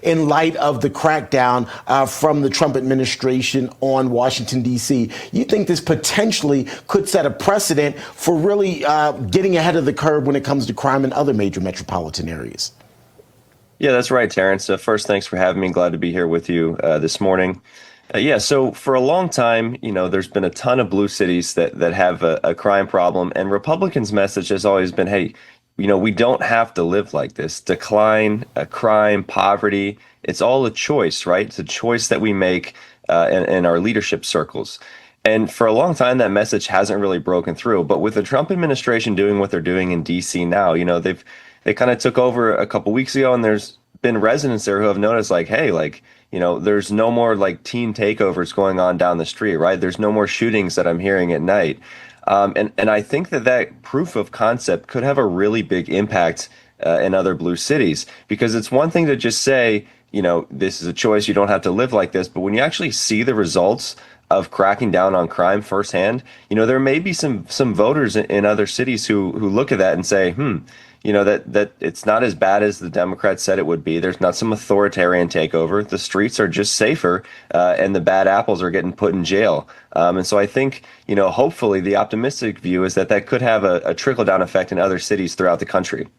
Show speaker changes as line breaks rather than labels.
in light of the crackdown from the Trump administration on Washington, D.C. You think this potentially could set a precedent for really getting ahead of the curve when it comes to crime in other major metropolitan areas?
Yeah, that's right, Terrence. First, thanks for having me. Glad to be here with you this morning. Yeah, so for a long time, there's been a ton of blue cities that have a crime problem, and Republicans' message has always been, hey, we don't have to live like this. Decline, crime, poverty, it's all a choice, right? It's a choice that we make in our leadership circles. And for a long time, that message hasn't really broken through. But with the Trump administration doing what they're doing in D.C. now, they kind of took over a couple weeks ago, and there's been residents there who have noticed, like, hey, like, there's no more like teen takeovers going on down the street, right? There's no more shootings that I'm hearing at night. And I think that proof of concept could have a really big impact in other blue cities, because it's one thing to just say, this is a choice, you don't have to live like this. But when you actually see the results of cracking down on crime firsthand, there may be some voters in other cities who look at that and say, that it's not as bad as the Democrats said it would be. There's not some authoritarian takeover. The streets are just safer, and the bad apples are getting put in jail. And so I think, hopefully the optimistic view is that could have a trickle-down effect in other cities throughout the country.